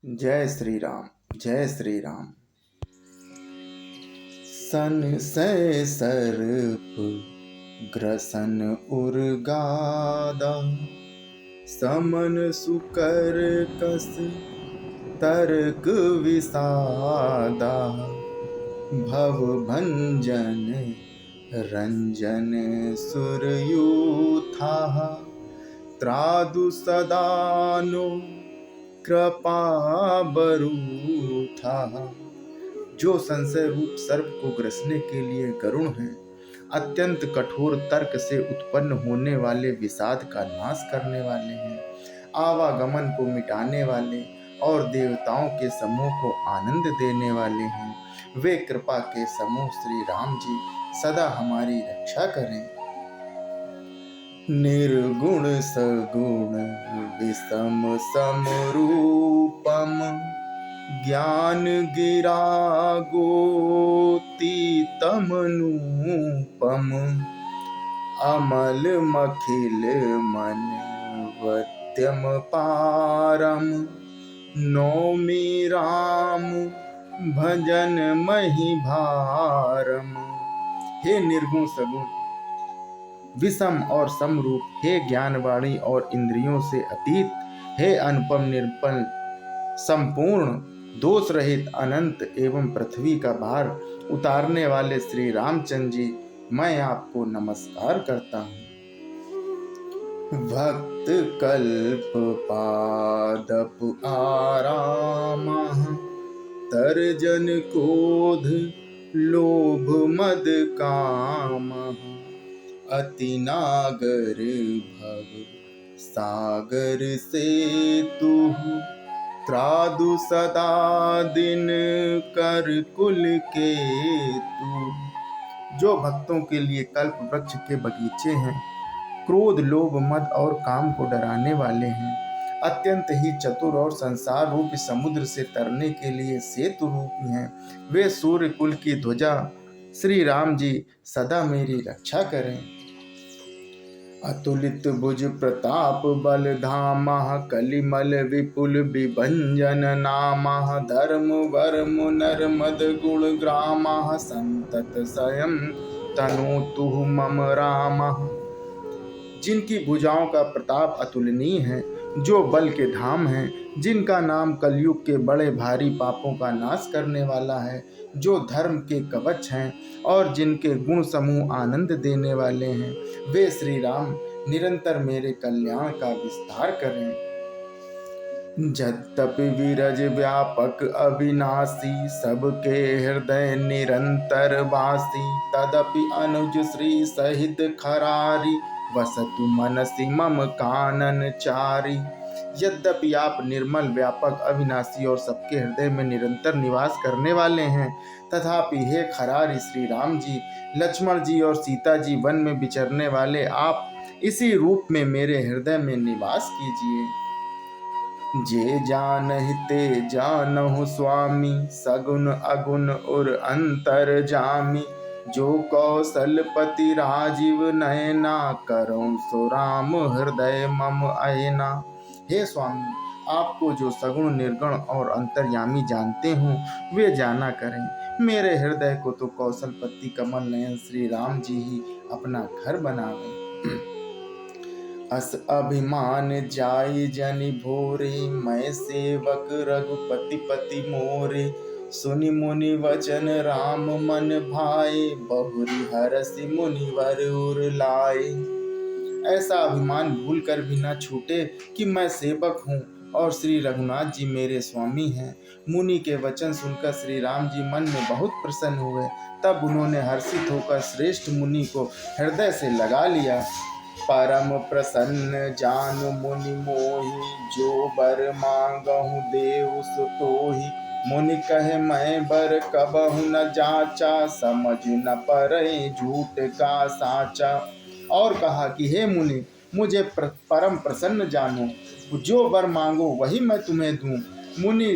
जय श्री राम। जय श्री राम। सन सै सर्प ग्रसन उर्गादा, समन सुकर कस तर्क विषादा, भव भंजन रंजन सुरयूथा, त्रादु सदानो कृपा बरूथा। जो संशय रूप सर्प को ग्रसने के लिए गरुण है, अत्यंत कठोर तर्क से उत्पन्न होने वाले विषाद का नाश करने वाले हैं, आवागमन को मिटाने वाले और देवताओं के समूह को आनंद देने वाले हैं, वे कृपा के समूह श्री राम जी सदा हमारी रक्षा करें। निर्गुण सगुण विषम समरूपम, ज्ञान गिरा गोतीतमनूपम, अमल मखिल मन वत्यम पारम, नौमि राम भजन मही भारम। हे निर्गुण सगुण विषम और समरूप, हे ज्ञानवाणी और इंद्रियों से अतीत, हे अनुपम निर्मल संपूर्ण दोष रहित अनंत एवं पृथ्वी का भार उतारने वाले श्री रामचंद्र जी, मैं आपको नमस्कार करता हूँ। भक्त कल्प पादप आराम, तर्जन क्रोध लोभ मद काम, अति नागर भव सागर से तू, त्रादु सदा दिन कर कुल के तू। जो भक्तों के लिए कल्प वृक्ष के बगीचे हैं, क्रोध लोभ मद और काम को डराने वाले हैं, अत्यंत ही चतुर और संसार रूपी समुद्र से तरने के लिए सेतु रूपी हैं, वे सूर्य कुल की ध्वजा श्री राम जी सदा मेरी रक्षा करें। अतुलित भुज प्रताप बल धामा, कलिमल विपुल विभंजन नामा, धर्म वर्म नर्मद गुण ग्रामा, संतत स्वयं तनोतु मम रामा। जिनकी भुजाओं का प्रताप अतुलनीय है, जो बल के धाम हैं, जिनका नाम कलयुग के बड़े भारी पापों का नाश करने वाला है, जो धर्म के कवच हैं और जिनके गुण समूह आनंद देने वाले हैं, वे श्री राम निरंतर मेरे कल्याण का विस्तार करें। यद्यपि विरज व्यापक अविनाशी, सबके हृदय निरंतर वासी, तदपि अनुज श्री सहित खरारी, वसतु मनसि मम कानन चारी। यद्यपि आप निर्मल व्यापक अविनाशी और सबके हृदय में निरंतर निवास करने वाले हैं, तथापि हे खरारी श्री राम जी, लक्ष्मण जी और सीता जी वन में विचरने वाले आप इसी रूप में मेरे हृदय में निवास कीजिए। जे जानहि ते जानहु स्वामी, सगुन अगुण और अंतर जामी, जो कौशलपति राजीव नयना, करऊं सो राम हृदय मम अयना। हे स्वामी, आपको जो सगुण निर्गुण और अंतर्यामी जानते हो, वे जाना करें। मेरे हृदय को तो कौशलपति कमल नयन श्री राम जी ही अपना घर बनावे। अस अभिमान जाई जनि भोरे, मैं सेवक रघुपति पति मोरे, सुनि मुनि वचन राम मन भाए, बहुरी हरसि मुनिवर उर लाए। ऐसा अभिमान भूल कर भी न छूटे कि मैं सेवक हूँ और श्री रघुनाथ जी मेरे स्वामी हैं। मुनि के वचन सुनकर श्री राम जी मन में बहुत प्रसन्न हुए। तब उन्होंने हर्षित होकर श्रेष्ठ मुनि को हृदय से लगा लिया। परम प्रसन्न जानु मुनि मोहि, जो बर मांगहु देव सो तोहि, मुनि कहे मैं बर कबहु न जाचा, समझ न परे झूठ का साचा। और कहा कि हे मुनि, मुझे परम प्रसन्न जानो, जो वर मांगो वही मैं तुम्हें दूं। मुनि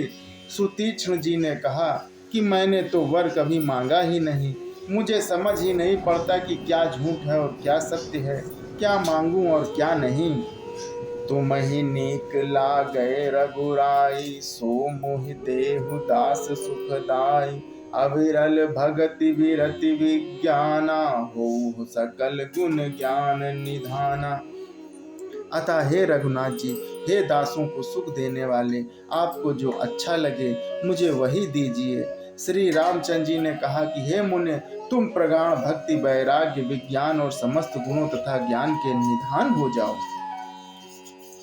सुतीक्ष्ण जी ने कहा कि मैंने तो वर कभी मांगा ही नहीं, मुझे समझ ही नहीं पड़ता कि क्या झूठ है और क्या सत्य है, क्या मांगूं और क्या नहीं। तुम ही नीक लागय रघुराई, सो मोहि देहु दास सुखदाई। अविरल भगति विरति विज्ञाना, हो सकल गुण ज्ञान निधाना। अतः हे रघुनाथ जी, हे दासों को सुख देने वाले, आपको जो अच्छा लगे मुझे वही दीजिए। श्री रामचंद्र जी ने कहा कि हे मुने, तुम प्रगाढ़ भक्ति, वैराग्य, विज्ञान और समस्त गुणों तथा ज्ञान के निधान हो जाओ।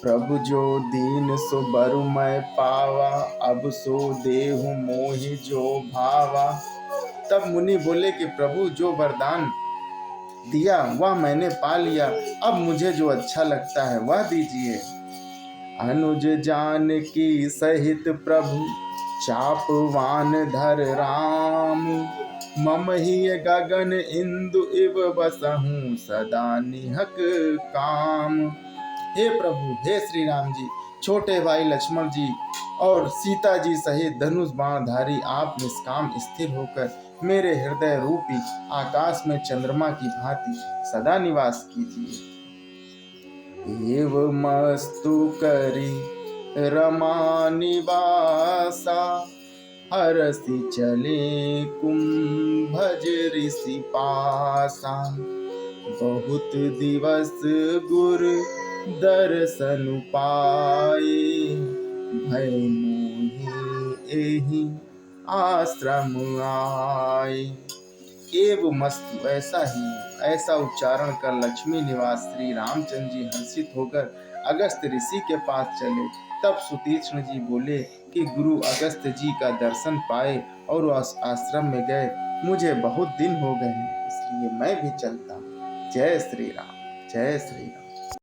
प्रभु जो दीन सो बरु मैं पावा, अब सो देहु मोहि जो भावा। तब मुनि बोले कि प्रभु जो वरदान दिया वह मैंने पा लिया, अब मुझे जो अच्छा लगता है वह दीजिए। अनुज जान की सहित प्रभु, चापवान धर राम। मम ही गगन इंदु इव बसहूँ, सदा निहक काम। हे प्रभु, हे श्री राम जी, छोटे भाई लक्ष्मण जी और सीता जी सहित धनुष बाणधारी आप निष्काम स्थिर होकर मेरे हृदय रूपी आकाश में चंद्रमा की भांति सदा निवास कीजिए। एव मस्तु करी रमा निवासा, हरसि चले कुंभज ऋषि पासा। बहुत दिवस गुर दर्शन पाए, भय मोहि एहि आश्रम आए। एव मस्तु, ऐसा ही, ऐसा उच्चारण कर लक्ष्मी निवास श्री रामचंद्र जी हर्षित होकर अगस्त ऋषि के पास चले। तब सुतीक्ष्ण जी बोले कि गुरु अगस्त जी का दर्शन पाए और आश्रम में गए, मुझे बहुत दिन हो गए हैं, इसलिए मैं भी चलता हूँ। जय श्री राम, जय श्री राम।